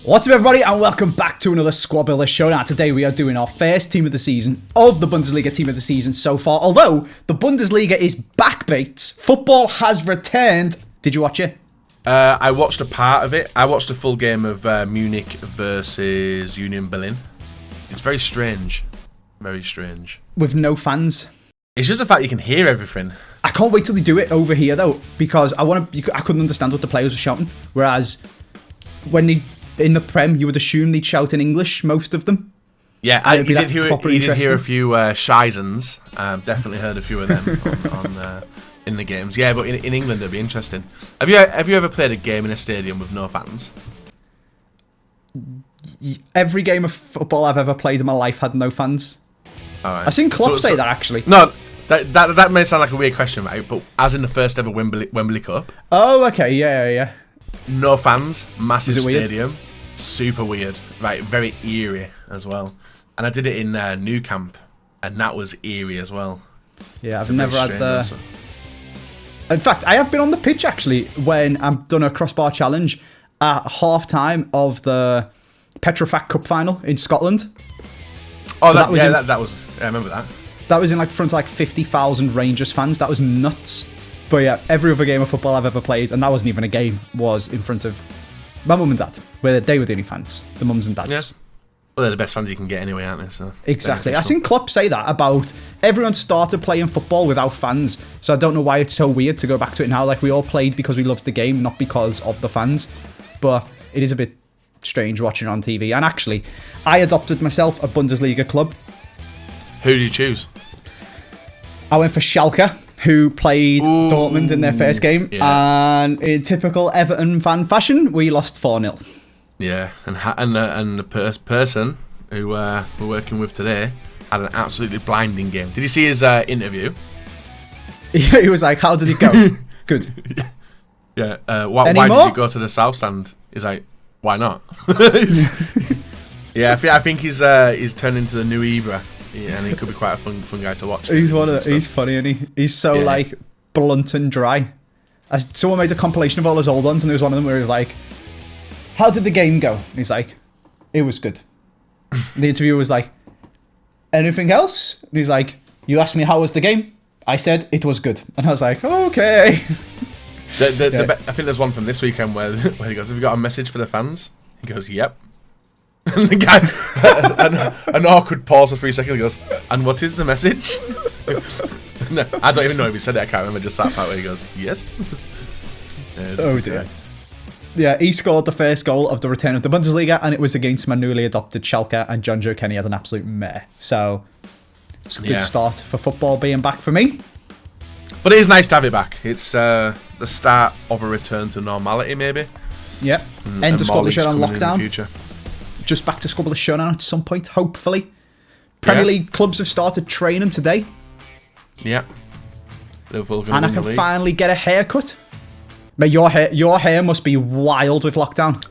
What's up, everybody, and welcome back to another Squad Builder Showdown. Today we are doing our first team of the season of the Bundesliga team of the season so far. Although the Bundesliga is back, mates. Football has returned. Did you watch it? I watched a part of it. I watched a full game of Munich versus Union Berlin. It's very strange. Very strange. With no fans. It's just the fact you can hear everything. I can't wait till they do it over here, though, because I couldn't understand what the players were shouting. Whereas when they in the Prem, you would assume they'd shout in English, most of them. Yeah, you did hear a few Shizens. Definitely heard a few of them on in the games. Yeah, but in England it'd be interesting. Have you ever played a game in a stadium with no fans? Every game of football I've ever played in my life had no fans. All right. I've seen Klopp say that, actually. No, that may sound like a weird question, right? But as in the first ever Wembley Cup. Oh, okay, yeah. No fans, massive stadium. Weird? Super weird, right? Very eerie as well. And I did it in Nou Camp, and that was eerie as well. Yeah, I've never had the... In fact, I have been on the pitch, actually, when I've done a crossbar challenge at half-time of the Petrofac Cup final in Scotland. Oh, that was... I remember that. That was in front of 50,000 Rangers fans. That was nuts. But yeah, every other game of football I've ever played, and that wasn't even a game, was in front of my mum and dad, where they were the only fans, the mums and dads. Yeah. Well, they're the best fans you can get anyway, aren't they? So exactly. I seen Klopp say that about everyone started playing football without fans, so I don't know why it's so weird to go back to it now. We all played because we loved the game, not because of the fans. But it is a bit strange watching it on TV. And actually, I adopted myself a Bundesliga club. Who did you choose? I went for Schalke, who played Dortmund in their first game, and in typical Everton fan fashion, we lost 4-0. Yeah, and the person who we're working with today had an absolutely blinding game. Did you see his interview? Yeah, he was like, "How did it go?" Good. Yeah. Why did you go to the South Stand? He's like, "Why not?" Yeah, I think he's turned into the new Ibra. Yeah, and he could be quite a fun guy to watch. He's he's funny, and he's so blunt and dry. Someone made a compilation of all his old ones, and there was one of them where he was like, "How did the game go?" And he's like, "It was good." And the interviewer was like, "Anything else?" And he's like, "You asked me how was the game? I said it was good." And I was like, "Okay." I think there's one from this weekend where he goes, "Have you got a message for the fans?" He goes, "Yep." And the guy, an awkward pause for 3 seconds, he goes, "And what is the message?" No, I don't even know if he said it, I can't remember, just that part where he goes, "Yes." Oh dear. Yeah, he scored the first goal of the return of the Bundesliga, and it was against my newly adopted Schalke, and John Joe Kenny had an absolute mare. So, it's a good start for football being back for me. But it is nice to have it back. It's the start of a return to normality, maybe. Yeah. End of Squad Builder Showdown lockdown. Just back to Squad Builder Showdown at some point, hopefully. Premier League clubs have started training today. Yeah. Liverpool and I can finally get a haircut. Mate, your hair must be wild with lockdown.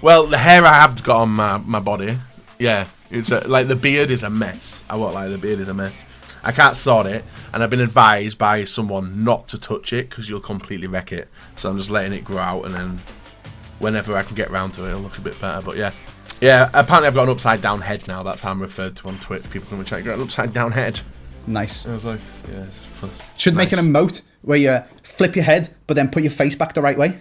Well, the hair I have got on my body, yeah, it's the beard is a mess. I won't lie, the beard is a mess. I can't sort it, and I've been advised by someone not to touch it because you'll completely wreck it. So I'm just letting it grow out, and then whenever I can get round to it, it'll look a bit better. But yeah, apparently I've got an upside down head now. That's how I'm referred to on Twitter. People come and check, got an upside down head. Nice. I was like, yeah, it's fun. Should make an emote where you flip your head, but then put your face back the right way.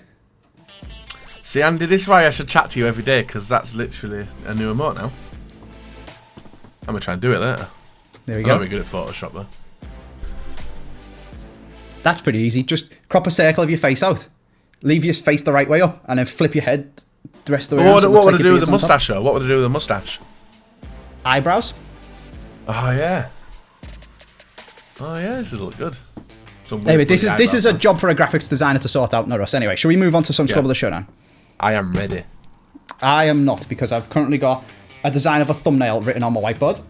See, Andy, this is why I should chat to you every day, because that's literally a new emote now. I'm going to try and do it later. There we go. I'm not very good at Photoshop, though. That's pretty easy. Just crop a circle of your face out. Leave your face the right way up, and then flip your head the rest of the way around. What would I do with the moustache, though? What would I do with the moustache? Eyebrows. Oh, yeah. Oh, yeah, this will look good. Anyway, this is a job for a graphics designer to sort out, not us. Anyway, shall we move on to some Squad Builder Showdown? I am ready. I am not, because I've currently got a design of a thumbnail written on my whiteboard.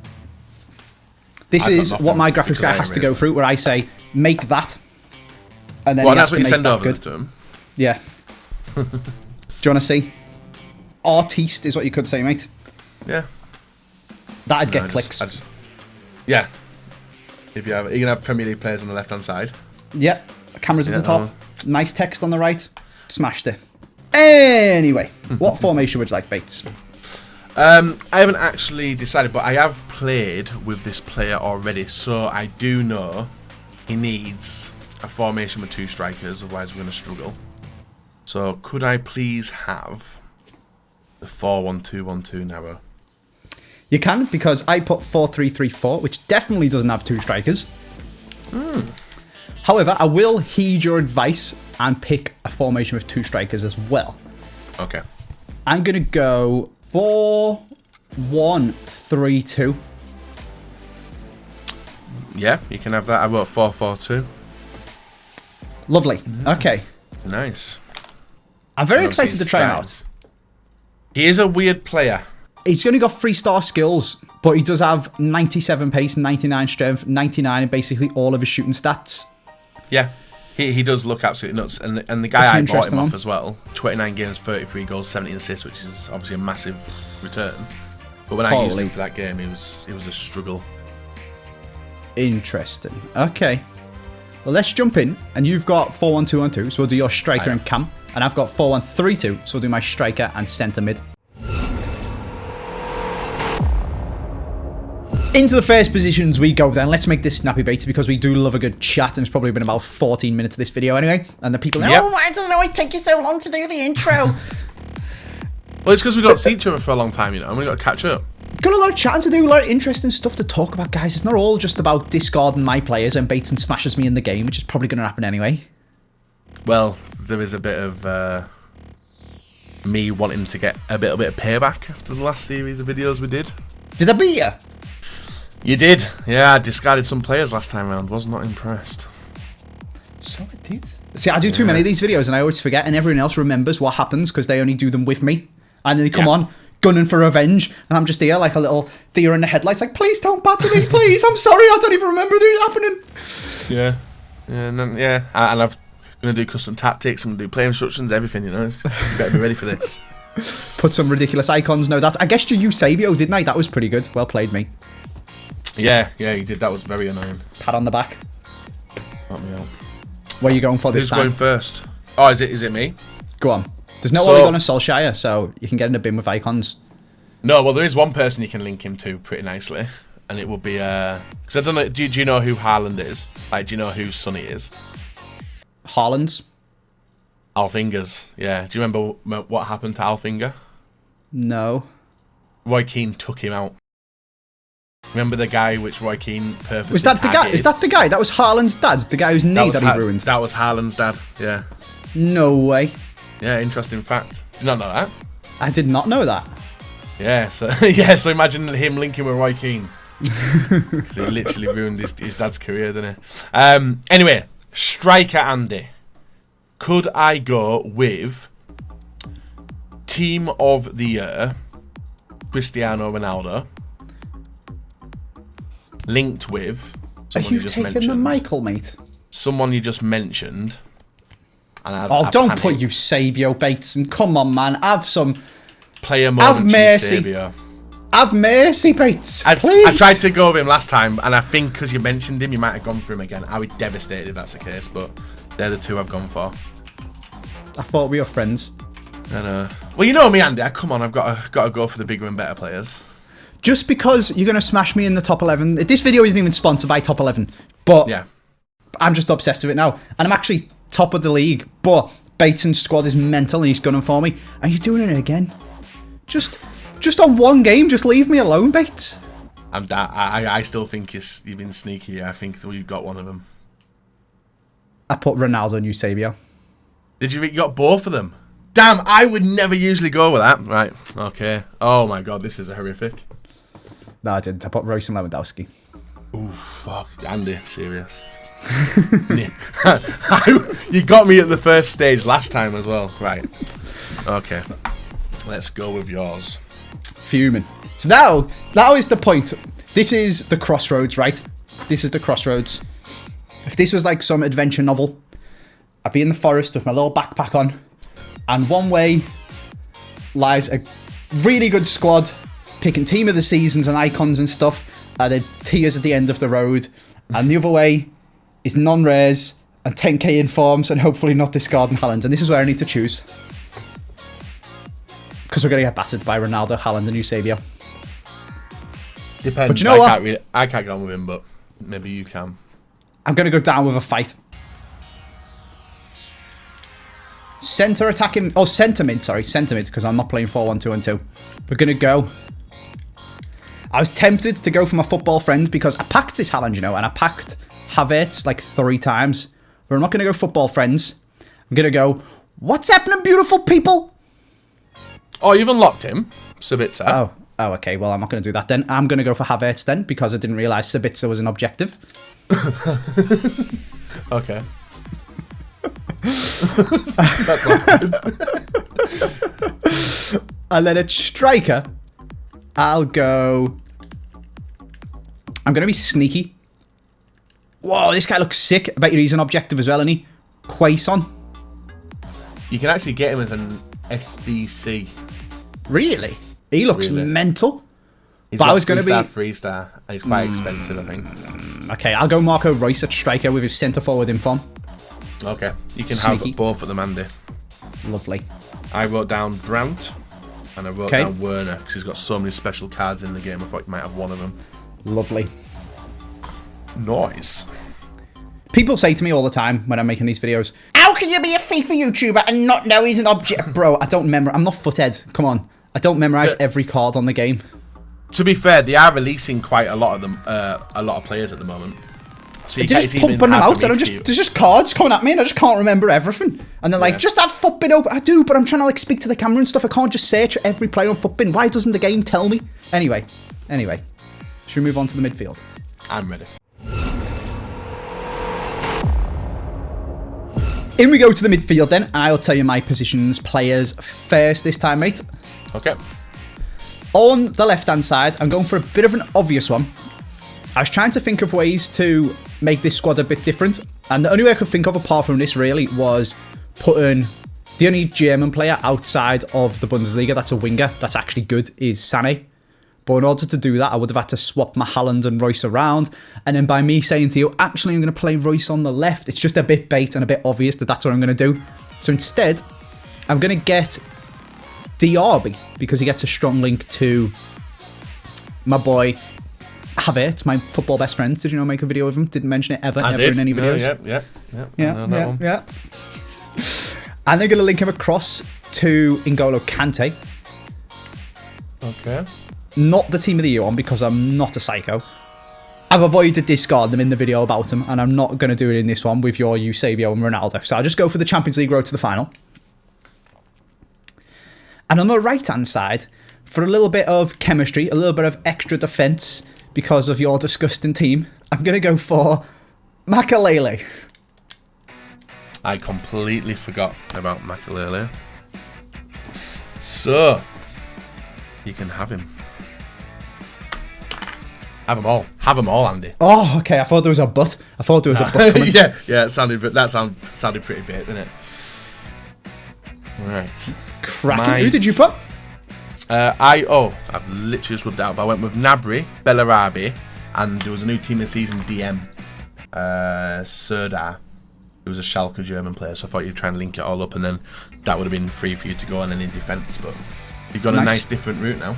This is what my graphics guy has to go through, where I say, make that. And then that's what you send over to him? Yeah. Do you want to see? Artiste is what you could say, mate. Yeah. That'd get clicks. Yeah. If you're going to have Premier League players on the left-hand side. Yep. Cameras at the top. Nice text on the right. Smashed it. Anyway, what formation would you like, Bates? I haven't actually decided, but I have played with this player already, so I do know he needs a formation with 2 strikers, otherwise we're going to struggle. So could I please have the 4-1-2-1-2 narrow? You can, because I put 4-3-3-4, which definitely doesn't have 2 strikers. However, I will heed your advice and pick a formation with 2 strikers as well. Okay. I'm going to go 4-1-3-2. Yeah, you can have that. I wrote 4-4-2. Lovely. Okay. Nice. I'm very excited to try him out. He is a weird player. He's only got 3-star skills, but he does have 97 pace, 99 strength, 99 in basically all of his shooting stats. Yeah, he does look absolutely nuts. And the guy I bought him off as well, 29 games, 33 goals, 17 assists, which is obviously a massive return. But when I used him for that game, it was a struggle. Interesting. Okay. Well, let's jump in. And you've got 4-1-2-1-2, so we'll do your striker and cam. And I've got 4-1-3-2, so I'll do my striker and centre mid. Into the first positions we go then. Let's make this snappy, Bates, because we do love a good chat, and it's probably been about 14 minutes of this video anyway. And the people know, why does it always take you so long to do the intro? Well, it's because we got to see each other for a long time, you know, and we got to catch up. Got a lot of chatting to do, a lot of interesting stuff to talk about, guys. It's not all just about discarding my players and Bates and smashes me in the game, which is probably going to happen anyway. Well, there is a bit of me wanting to get a little bit of payback after the last series of videos we did. Did I beat you? You did. Yeah, I discarded some players last time around. Was not impressed. So I did. See, I do too many of these videos and I always forget, and everyone else remembers what happens because they only do them with me. And then they come on, gunning for revenge, and I'm just here like a little deer in the headlights, like, please don't batter me, please. I'm sorry, I don't even remember this happening. Yeah. And I've going to do custom tactics, I'm going to do play instructions, everything, you know. You better be ready for this. Put some ridiculous icons. No, I guessed you Sabio, didn't I? That was pretty good. Well played, me. Yeah, you did. That was very annoying. Pat on the back. Help me out. Where are you going for this time? Who's going first? Oh, is it me? Go on. There's no Ole Gunnar Solskjaer, so you can get in a bin with icons. No, well, there is one person you can link him to pretty nicely, and it will be because I don't know. Do you know who Haaland is? Like, do you know whose son he is? Haaland's. Alfinger's. Yeah. Do you remember what happened to Alfinger? No. Roy Keane took him out. Remember the guy which Roy Keane purposely Was that the guy? Is that the guy? That was Haaland's dad? The guy whose knee that he ruined? That was Haaland's dad, yeah. No way. Yeah, interesting fact. Did you not know that? I did not know that. Yeah, so so imagine him linking with Roy Keane. Because he literally ruined his dad's career, didn't he? Anyway, striker Andy. Could I go with Team of the Year, Cristiano Ronaldo, linked with someone you taking mentioned, the Michael, mate? Someone you just mentioned. And don't put Eusebio, Bates, and come on, man. Have some player moment. Have mercy. Eusebio. Have mercy, Bates. Please. I tried to go with him last time, and I think because you mentioned him, you might have gone for him again. I would be devastated if that's the case, but they're the two I've gone for. I thought we were friends. I know. Well, you know me, Andy. Come on, I've got to go for the bigger and better players. Just because you're going to smash me in the top 11. This video isn't even sponsored by Top 11. But yeah. I'm just obsessed with it now. And I'm actually top of the league. But Bateson's squad is mental and he's gunning for me. And you're doing it again. Just on one game, just leave me alone, Bates. I still think you've been sneaky. I think we've got one of them. I put Ronaldo and Eusebio. Did you got both of them? Damn, I would never usually go with that. Right, okay. Oh my god, this is horrific. No, I didn't. I put Royce and Lewandowski. Ooh, fuck. Andy, serious. You got me at the first stage last time as well. Right. Okay. Let's go with yours. Fuming. So now is the point. This is the crossroads, right? This is the crossroads. If this was like some adventure novel, I'd be in the forest with my little backpack on, and one way lies a really good squad, picking team of the seasons and icons and stuff, and then tears at the end of the road, and the other way is non-rares and 10k informs and hopefully not discarding Haaland, and this is where I need to choose. Because we're going to get battered by Ronaldo, Haaland, and Eusebio. Depends. But you know what? I can't get on with him, but maybe you can. I'm going to go down with a fight. Centre attacking... Oh, centre mid, sorry. Centre mid, because I'm not playing 4-1-2-1-2. We're going to go... I was tempted to go for my football friend because I packed this Haaland, you know, and I packed Havertz like 3 times. But I'm not going to go football friends. I'm going to go, what's happening, beautiful people? Oh, you've unlocked him, Sabitzer. Oh, okay. Well, I'm not going to do that then. I'm going to go for Havertz then because I didn't realise Sabitzer was an objective. Okay. That's not good. And then at striker, I'll go... I'm going to be sneaky. Whoa, this guy looks sick. I bet you he's an objective as well, isn't he? Quaison. You can actually get him as an SBC. Really? He looks mental. He's but got I was going to be 3-star. And he's quite expensive, I think. Okay, I'll go Marco Reus at striker with his centre forward inform. Okay, you can Sneaky. have both of them, Andy. Lovely. I wrote down Brandt, and I wrote down Werner because he's got so many special cards in the game. I thought you might have one of them. Lovely. Nice. People say to me all the time when I'm making these videos, how can you be a FIFA YouTuber and not know he's an object? Bro, I don't memorize. I'm not foothead. Come on. I don't memorize every card on the game. To be fair, they are releasing quite a lot of them, a lot of players at the moment. So you They're just pumping them out, and there's just cards coming at me, and I just can't remember everything. And they're like, just have Footbin open. I do, but I'm trying to like speak to the camera and stuff. I can't just search every player on Footbin. Why doesn't the game tell me? Anyway, should we move on to the midfield? I'm ready. In we go to the midfield then. I'll tell you my positions, players first this time, mate. Okay. On the left-hand side, I'm going for a bit of an obvious one. I was trying to think of ways to make this squad a bit different, and the only way I could think of apart from this really was putting the only German player outside of the Bundesliga that's a winger that's actually good is Sané. But in order to do that, I would have had to swap my Haaland and Reus around. And then by me saying to you, actually, I'm going to play Reus on the left, it's just a bit bait and a bit obvious that that's what I'm going to do. So instead, I'm going to get Diaby because he gets a strong link to my boy Havertz, my football best friend. Did you know I make a video with him? Didn't mention it ever in any videos. Yeah. And they're going to link him across to N'Golo Kante. Okay. Not the team of the year one because I'm not a psycho. I've avoided discarding them in the video about him, and I'm not going to do it in this one with your Eusebio and Ronaldo. So I'll just go for the Champions League road to the final. And on the right-hand side, for a little bit of chemistry, a little bit of extra defence because of your disgusting team, I'm going to go for Makelele. I completely forgot about Makelele. So, you can have him. Have them all. Have them all, Andy. Oh, okay. I thought there was a but. I thought there was a but coming. yeah, it sounded pretty big, didn't it? Right. Cracking. Who did you put? I've literally just rubbed it out. But I went with Nabry, Bellarabi, and there was a new team this season, DM, Serdar. It was a Schalke German player, so I thought you'd try and link it all up, and then that would have been free for you to go on and in defence. But you've got a nice different route now.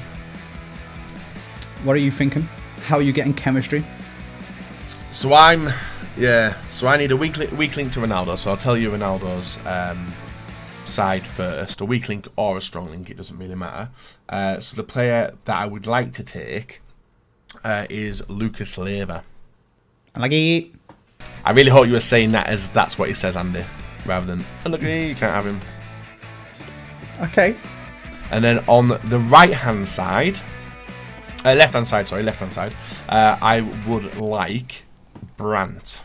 What are you thinking? How are you getting chemistry? So I need a weak link to Ronaldo. So I'll tell you Ronaldo's side first. A weak link or a strong link, it doesn't really matter. So the player that I would like to take is Lucas Leiva. Unlucky. I really hope you were saying that as that's what he says, Andy, rather than unlucky, you can't have him. Okay. And then on the right-hand side, left-hand side, I would like Brandt,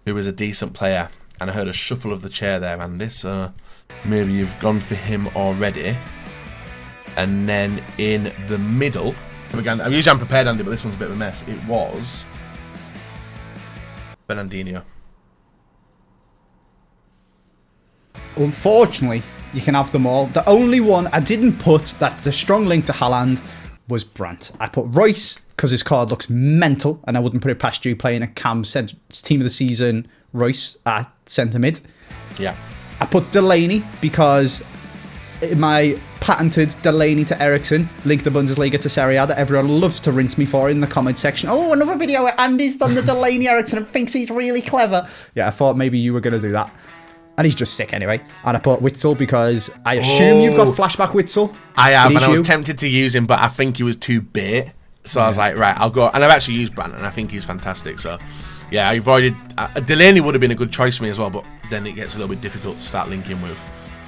who is a decent player. And I heard a shuffle of the chair there, Andy, so maybe you've gone for him already. And then in the middle, again, I'm usually unprepared, Andy, but this one's a bit of a mess. It was Bernardinho. Unfortunately, you can have them all. The only one I didn't put that's a strong link to Haaland was Brandt. I put Reus because his card looks mental, and I wouldn't put it past you playing a team of the season Reus at centre mid. Yeah. I put Delaney because my patented Delaney to Ericsson, link the Bundesliga to Serie A that everyone loves to rinse me for in the comment section. Oh, another video where Andy's done the Delaney Ericsson and thinks he's really clever. Yeah, I thought maybe you were going to do that. And he's just sick anyway. And I put Witzel because I assume you've got flashback Witzel. I have, and I was tempted to use him, but I think he was too bait. So I was like, right, I'll go. And I've actually used Brandt, and I think he's fantastic. So, yeah, I avoided... Delaney would have been a good choice for me as well, but then it gets a little bit difficult to start linking with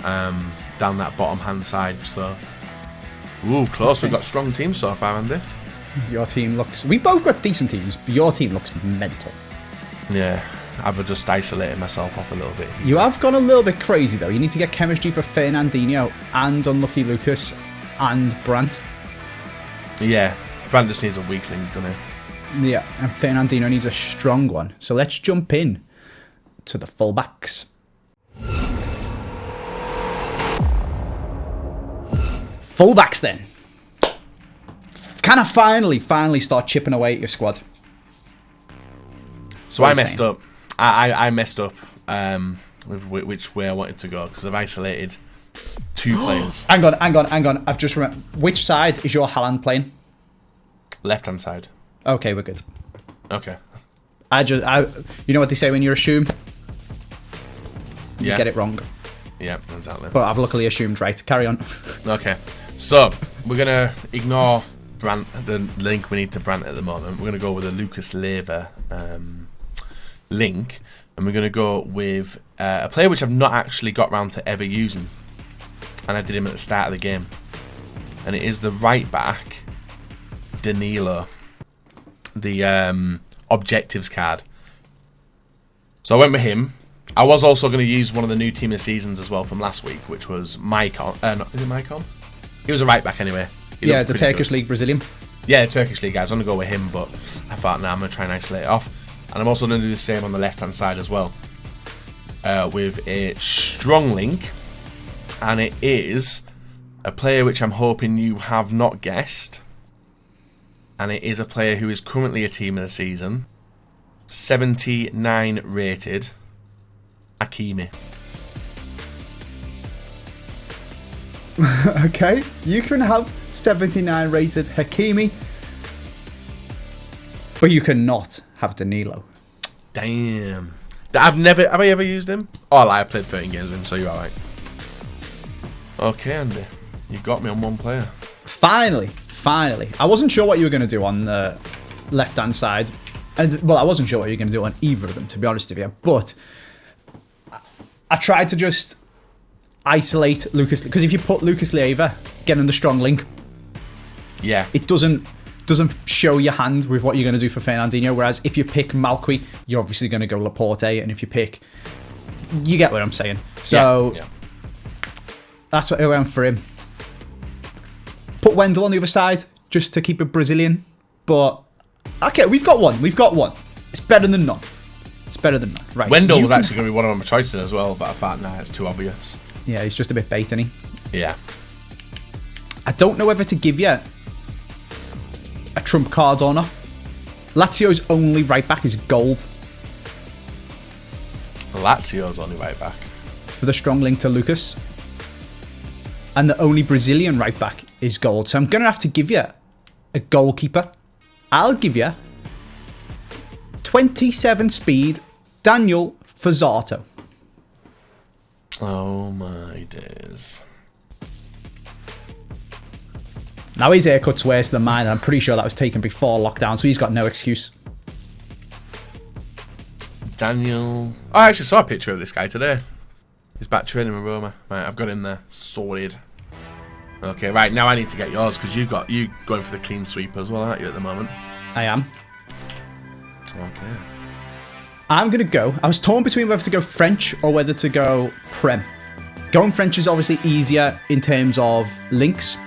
down that bottom hand side. So, ooh, close. We've got strong teams so far, Andy. Your team looks... We've both got decent teams, but your team looks mental. Yeah. I've just isolated myself off a little bit. You have gone a little bit crazy, though. You need to get chemistry for Fernandinho and Unlucky Lucas and Brandt. Yeah, Brandt just needs a weak link, doesn't he? Yeah, and Fernandinho needs a strong one. So let's jump in to the fullbacks. Fullbacks, then. Can I finally start chipping away at your squad? So I messed up. I messed up with which way I wanted to go because I've isolated 2 players. Hang on. I've just remembered. Which side is your Haaland playing? Left-hand side. Okay, we're good. Okay. You know what they say when you assume? You get it wrong. Yeah, exactly. But I've luckily assumed right. Carry on. Okay. So, we're going to ignore Brandt, the link we need to Brandt at the moment. We're going to go with a Lucas Leiva link, and we're going to go with a player which I've not actually got round to ever using, and I did him at the start of the game, and it is the right back Danilo, the objectives card. So I went with him. I was also going to use one of the new team of seasons as well from last week, which was Maicon. Is it Maicon? He was a right back anyway. Yeah, the Turkish League Brazilian. Yeah, Turkish League guys. I'm going to go with him, but I thought, nah, I'm going to try and isolate it off. And I'm also going to do the same on the left-hand side as well. With a strong link. And it is a player which I'm hoping you have not guessed. And it is a player who is currently a team of the season. 79 rated. Hakimi. Okay, you can have 79 rated Hakimi, but you cannot have Danilo. Damn. Have I ever used him? Oh, I played 13 games with him, so you're alright. Okay, Andy. You got me on one player. Finally. I wasn't sure what you were going to do on the left-hand side. Well, I wasn't sure what you were going to do on either of them, to be honest with you. But I tried to just isolate Lucas, because if you put Lucas Leiva getting the strong link, yeah, it doesn't show your hand with what you're going to do for Fernandinho. Whereas if you pick Malqui, you're obviously going to go Laporte, and if you pick, you get what I'm saying. So yeah. That's what I went for him. Put Wendell on the other side just to keep it Brazilian, but okay, we've got one. It's better than none. Right. Wendell was actually going to be one of my choices as well, but I thought, nah, it's too obvious. Yeah, he's just a bit bait, isn't he? Yeah. I don't know whether to give you a trump card or not. Lazio's only right back is gold. Lazio's only right back. For the strong link to Lucas. And the only Brazilian right back is gold. So I'm going to have to give you a goalkeeper. I'll give you 27 speed Daniel Fazzato. Oh my days. Now his haircut's worse than mine, and I'm pretty sure that was taken before lockdown, so he's got no excuse. Daniel... Oh, I actually saw a picture of this guy today. He's back training with Roma. Right, I've got him there. Sorted. Okay, right, now I need to get yours, because you going for the clean sweep as well, aren't you, at the moment? I am. Okay. I'm going to go... I was torn between whether to go French or whether to go Prem. Going French is obviously easier in terms of links,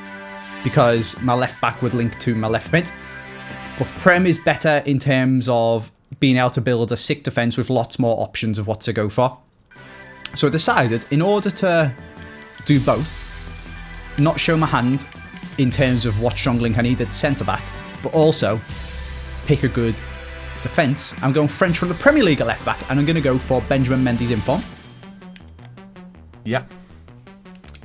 because my left back would link to my left mid. But Prem is better in terms of being able to build a sick defence with lots more options of what to go for. So I decided, in order to do both, not show my hand in terms of what strong link I needed centre-back, but also pick a good defence, I'm going French from the Premier League at left-back, and I'm going to go for Benjamin Mendy's in form. Yeah.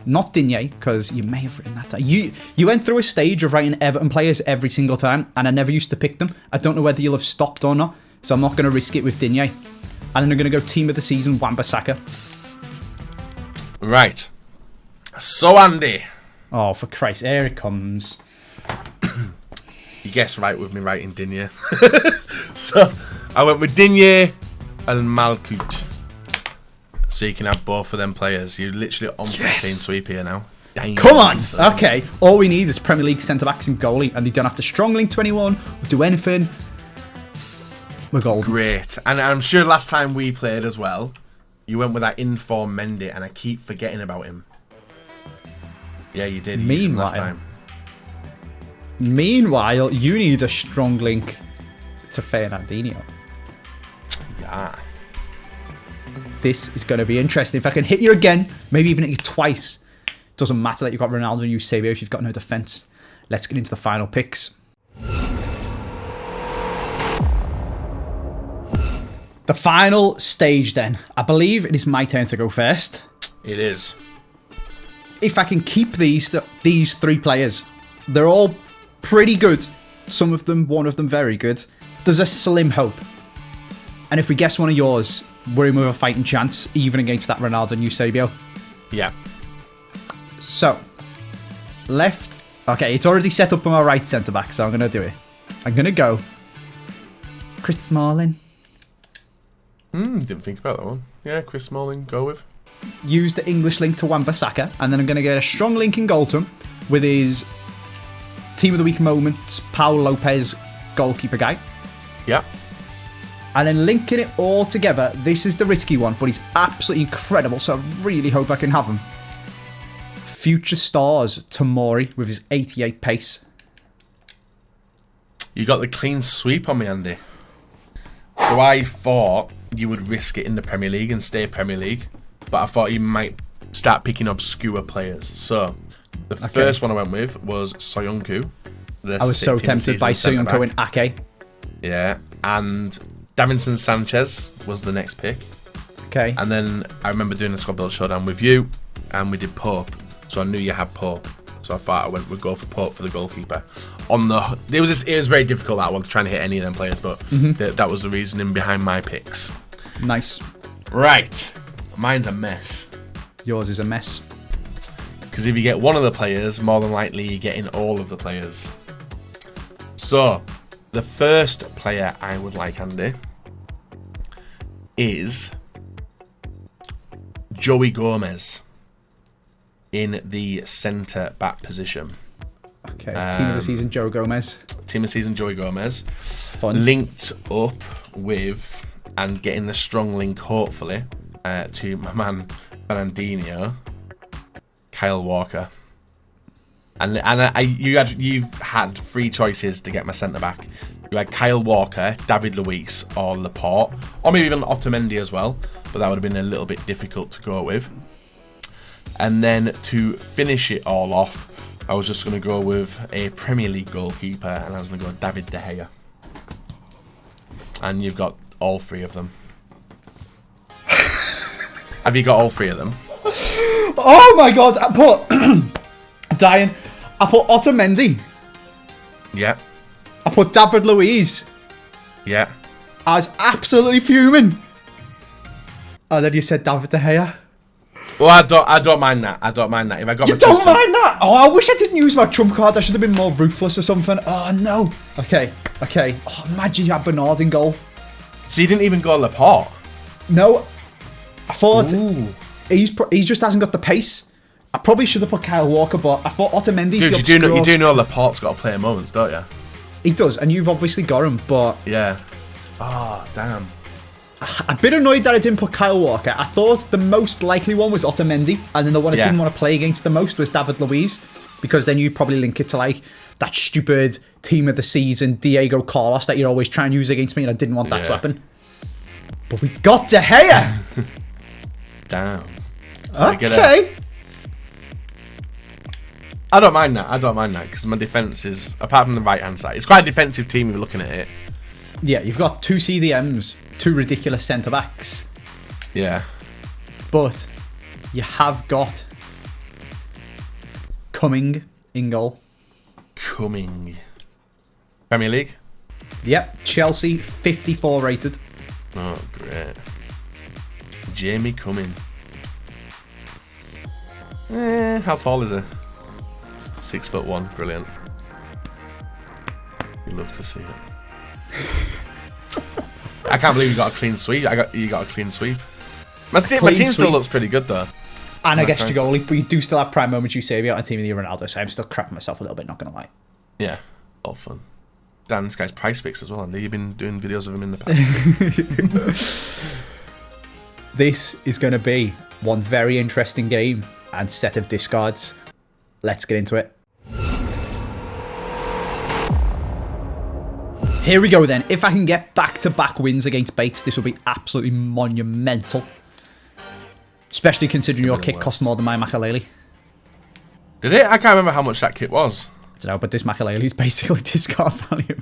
not Digne, because you may have written that down. You went through a stage of writing Everton players every single time, and I never used to pick them. I don't know whether you'll have stopped or not, so I'm not going to risk it with Digne. And then I'm going to go team of the season, Wan-Bissaka. Right. So, Andy. Oh, for Christ, here it comes. You guessed right with me writing Digne. So, I went with Digne and Malkout. So you can have both of them players. You're literally on clean sweep here now. Dang. Come on! Okay, all we need is Premier League centre-backs and goalie, and they don't have to strong link to anyone, or do anything. We're golden. Great. And I'm sure last time we played as well, you went with that inform Mendy, and I keep forgetting about him. Yeah, you did. You used him last time. Meanwhile, you need a strong link to Fernandinho. Yeah. This is going to be interesting. If I can hit you again, maybe even hit you twice. Doesn't matter that you've got Ronaldo and Eusebio if you've got no defence. Let's get into the final picks. The final stage then. I believe it is my turn to go first. It is. If I can keep these three players, they're all pretty good. Some of them, one of them very good. There's a slim hope. And if we guess one of yours, we're in with a fighting chance, even against that Ronaldo and Eusebio. Yeah. So, left. Okay, it's already set up on my right centre-back, so I'm going to do it. I'm going to go Chris Smalling. Didn't think about that one. Yeah, Chris Smalling, go with. Use the English link to Wan-Bissaka, and then I'm going to get a strong link in goal to him with his Team of the Week moments, Paul Lopez, goalkeeper guy. Yeah. And then linking it all together, this is the risky one, but he's absolutely incredible, so I really hope I can have him. Future stars, Tomori, with his 88 pace. You got the clean sweep on me, Andy. So I thought you would risk it in the Premier League and stay Premier League, but I thought you might start picking obscure players. So the first one I went with was Soyuncu. I was so tempted by Soyuncu and Ake. Yeah, and Davinson Sanchez was the next pick. Okay. And then I remember doing a squad build showdown with you, and we did Pope. So I knew you had Pope. So I thought we'd go for Pope for the goalkeeper. It was very difficult, that one, to try and hit any of them players, but that was the reasoning behind my picks. Nice. Right. Mine's a mess. Yours is a mess. Because if you get one of the players, more than likely you're getting all of the players. So, the first player I would like, Andy, is Joey Gomez in the centre-back position. Okay, team of the season, Joe Gomez. Team of the season, Joey Gomez. Fun. Linked up with, and getting the strong link, hopefully, to my man Fernandinho, Kyle Walker. And you've had three choices to get my centre-back. You had Kyle Walker, David Luiz, or Laporte. Or maybe even Otamendi as well, but that would have been a little bit difficult to go with. And then to finish it all off, I was just going to go with a Premier League goalkeeper, and I was going to go David De Gea. And you've got all three of them. Have you got all three of them? Oh my god, I put... dying. I put Otamendi. Yeah. I put David Luiz. Yeah. I was absolutely fuming. And then you said David De Gea. Well, I don't mind that. I don't mind that. If I got you don't mind that? Oh, I wish I didn't use my trump card. I should have been more ruthless or something. Oh, no. Okay. Oh, imagine you had Bernard in goal. So you didn't even go Laporte? No. I thought he just hasn't got the pace. I probably should have put Kyle Walker, but I thought Otamendi's the obscure. You do know Laporte's got to play moments, don't you? He does, and you've obviously got him, but... Yeah. Oh, damn. I'm a bit annoyed that I didn't put Kyle Walker. I thought the most likely one was Otamendi, and then the one I didn't want to play against the most was David Luiz, because then you'd probably link it to like that stupid team of the season Diego Carlos that you're always trying to use against me, and I didn't want that to happen. But we got De Gea! Damn. So okay. I don't mind that, because my defence is, apart from the right-hand side, it's quite a defensive team if you're looking at it. Yeah, you've got two CDMs, two ridiculous centre-backs. Yeah. But you have got Coming in goal. Coming. Premier League? Yep. Chelsea, 54 rated. Oh, great. Jamie Cumming. How tall is he? 6'1". Brilliant. You love to see it. I can't believe you got a clean sweep. You got a clean sweep. My team still looks pretty good though. And I guess your goalie, but you do still have prime moments. You save out on team of the Ronaldo, so I'm still cracking myself a little bit. Not gonna lie. Yeah, all fun. Dan, this guy's price fixed as well. And you've been doing videos of him in the past. This is going to be one very interesting game and set of discards. Let's get into it. Here we go then. If I can get back-to-back wins against Bates, this will be absolutely monumental. Especially considering your kit cost more than my Makalele. Did it? I can't remember how much that kit was. I don't know, but this Makalele is basically discard value.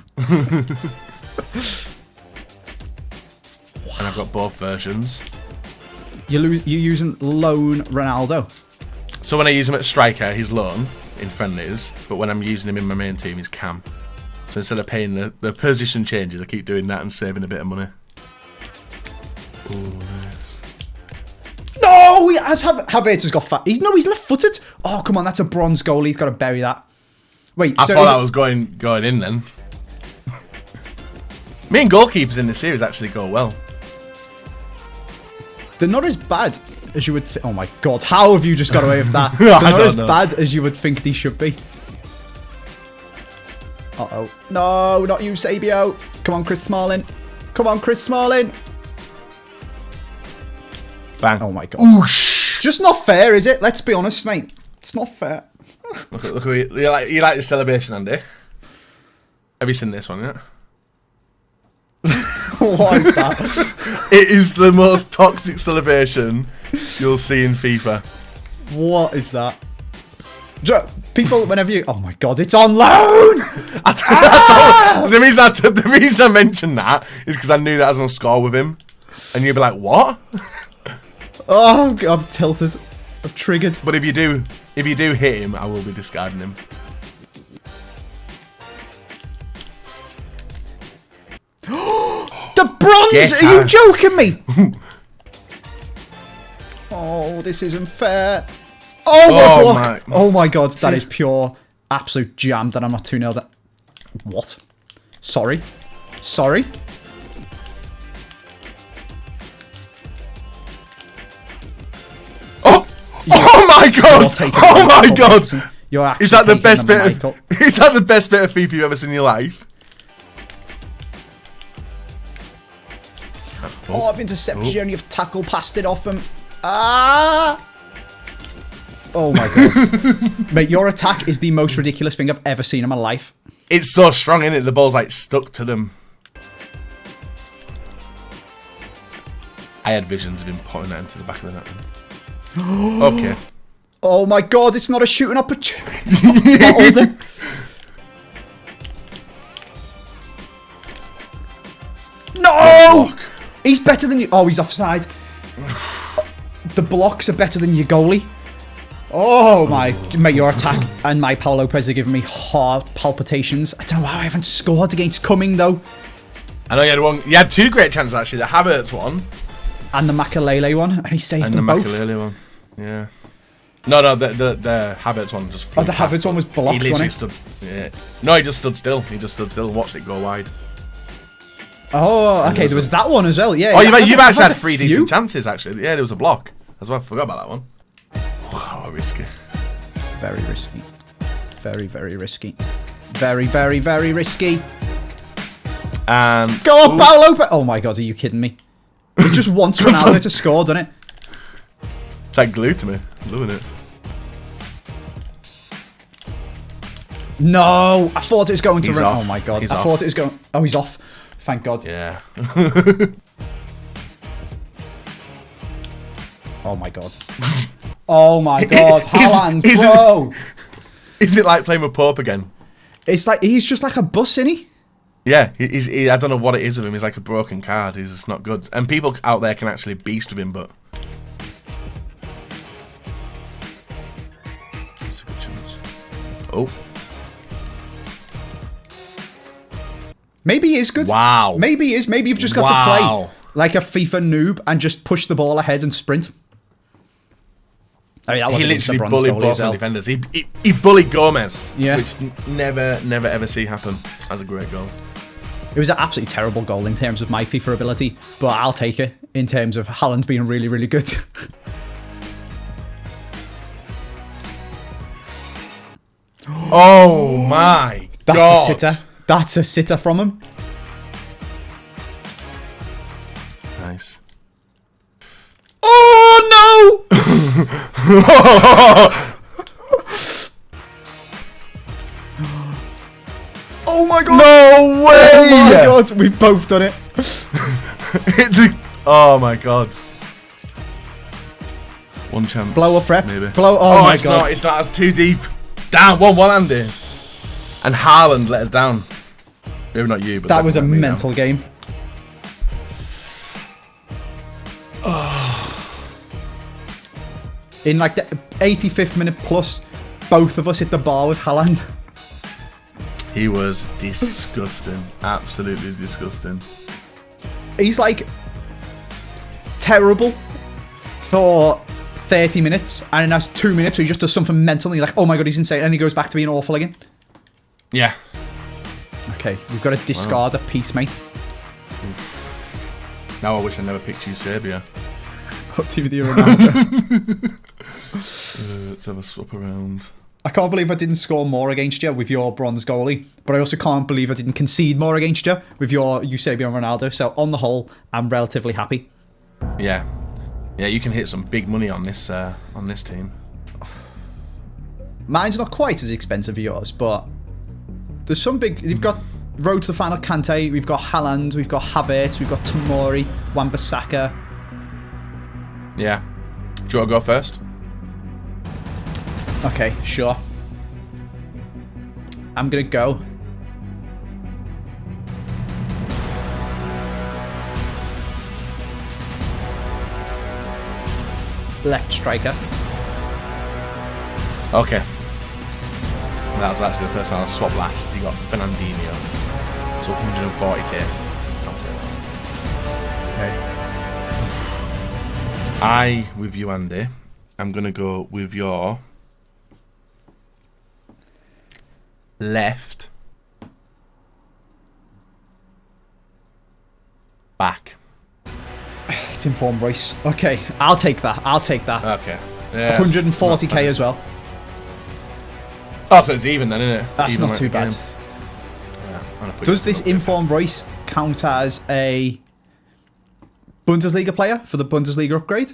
And I've got both versions. You're using lone Ronaldo. So when I use him at striker, he's lone in friendlies, but when I'm using him in my main team, he's cam. So instead of paying the position changes, I keep doing that and saving a bit of money. Ooh, nice. No, he has Havertz has got fat. He's left-footed. Oh, come on, that's a bronze goal. He's got to bury that. Wait, I thought that was going in then. Me and goalkeepers in this series actually go well. They're not as bad as you would think. Oh my god, how have you just got away with that? They're not as bad as you would think they should be. Uh-oh. No, not you, Sabio. Come on, Chris Smalling. Come on, Chris Smalling. Bang. Oh my god. Oosh. It's just not fair, is it? Let's be honest, mate. It's not fair. Look, you like the celebration, Andy? Have you seen this one yet? What is that? It is the most toxic celebration you'll see in FIFA. What is that? People, whenever you... Oh my god, it's on loan! The reason I mentioned that is because I knew that I was on score with him. And you'd be like, what? Oh, I'm tilted. I'm triggered. But if you do hit him, I will be discarding him. The bronze! Are you joking me? Oh, this isn't fair. Oh, my block. Oh my god, that is pure absolute jam that I'm not 2-0 that. What? Sorry. Sorry. Oh my god! Oh my god! You're actually is that the best bit? Is that the best bit of FIFA you've ever seen in your life? Oh, I've intercepted you and you've tackle passed it off him. Ah! Oh my god. Mate, your attack is the most ridiculous thing I've ever seen in my life. It's so strong, isn't it? The ball's like stuck to them. I had visions of him putting that into the back of the net. Okay. Oh my god, it's not a shooting opportunity. No! He's better than you. Oh, he's offside. The blocks are better than your goalie. Oh my, mate, your attack and my Paul Lopez are giving me heart palpitations. I don't know how I haven't scored against Cumming though. I know you had one. You had two great chances actually. The Havertz one and the Makalele one, and he saved them both. And the Makalele one, yeah. No, the Havertz one just. Oh, the Havertz one was blocked. He literally stood. Yeah. No, he just stood still. He just stood still and watched it go wide. Oh, okay. There was that one as well. Yeah. Oh, you've actually had three decent chances actually. Yeah, there was a block as well. I forgot about that one. Wow, risky. Very risky. Very, very risky. Very, very, very risky. And go on, Paul Lopez. Oh my god, are you kidding me? It just wants Ronaldo to score, doesn't it? It's like glue to me. Loving it. No, I thought it was going to run. Oh my god, I thought it was going. Oh, he's off. Thank God. Yeah. Oh my god. Oh my god, Haaland, bro! Isn't it like playing with Pope again? It's like, he's just like a bus, isn't he? Yeah, I don't know what it is with him. He's like a broken card. He's just not good. And people out there can actually beast with him, but... That's a good chance. Oh. Maybe he is good. Wow. Maybe he is. Maybe you've just got to play like a FIFA noob and just push the ball ahead and sprint. I mean, that He wasn't literally the bronze bullied goalie both as well. the defenders. He bullied Gomez, Yeah. which never ever see happen. That's a great goal. It was an absolutely terrible goal in terms of my FIFA ability, but I'll take it in terms of Haaland being really, really good. Oh my That's god. a sitter. That's a sitter from him. Nice. Oh no! Oh my god! No way! Oh my god, we've both done it. Oh my god. One chance. Blow off rep. Maybe. Blow. Oh my it's god. not. It's not. It's too deep. Down. One-handed. And Haaland let us down. Maybe not you, but That was a me mental down. game. In like the 85th minute plus, both of us hit the bar with Haaland. He was disgusting. Absolutely disgusting. He's like terrible for 30 minutes, and in that's 2 minutes where he just does something mental and you're like, oh my god, he's insane, and he goes back to being awful again. Yeah. Okay, we've got to discard a piece, mate. Now I wish I never picked you, Serbia. What team do you remember? Let's have a swap around. I can't believe I didn't score more against you with your bronze goalie, but I also can't believe I didn't concede more against you with your Eusebio and Ronaldo. So on the whole, I'm relatively happy. Yeah. Yeah, you can hit some big money on this team. Mine's not quite as expensive as yours, but there's some big... You've got road to the final Kante, we've got Haaland, we've got Havertz, we've got Tomori, Wan-Bissaka. Yeah. Do you want to go first? Okay, sure. I'm gonna go. Left striker. Okay. That was actually the person I'll swap last. You got Fernandinho. So 140k. I'll take that. Okay. With you, Andy, I'm going to go with your left back. It's informed Royce. Okay, I'll take that. I'll take that. Okay. Yeah, 140k as well. Oh, so it's even then, isn't it? That's Even not too bad. Yeah, Does this informed Royce count as a Bundesliga player for the Bundesliga upgrade?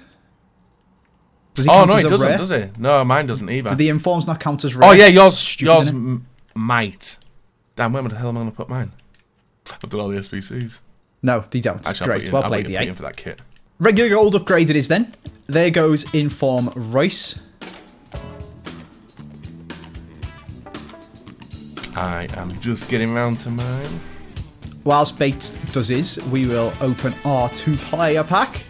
Does he Oh count no, as it a doesn't, rare? does it? No, mine doesn't either. Do the informs not count as rare? Oh yeah, yours Stupid, innit? might. Damn, where the hell am I going to put mine? I've done all the SBCs. No, they don't. Actually, Great, well played, put DA. you in for that kit. Regular gold upgrade it is then. There goes Inform Royce. I am just getting round to mine. Whilst Bates does his, we will open our 2-player pack.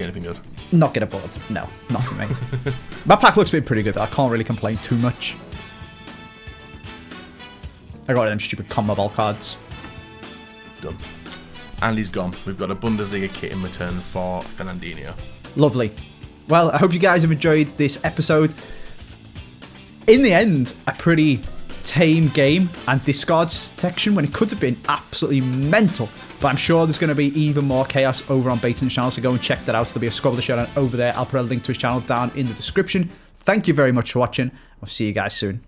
Anything good? Not get a board. No, nothing, mate. My pack looks pretty good. I can't really complain too much. I got them stupid CONMEBOL cards. Done. And he's gone. We've got a Bundesliga kit in return for Fernandinho. Lovely. Well, I hope you guys have enjoyed this episode. In the end, a pretty tame game and discard section when it could have been absolutely mental. But I'm sure there's going to be even more chaos over on Baton's channel, so go and check that out. There'll be a squad of the Showdown over there. I'll put a link to his channel down in the description. Thank you very much for watching. I'll see you guys soon.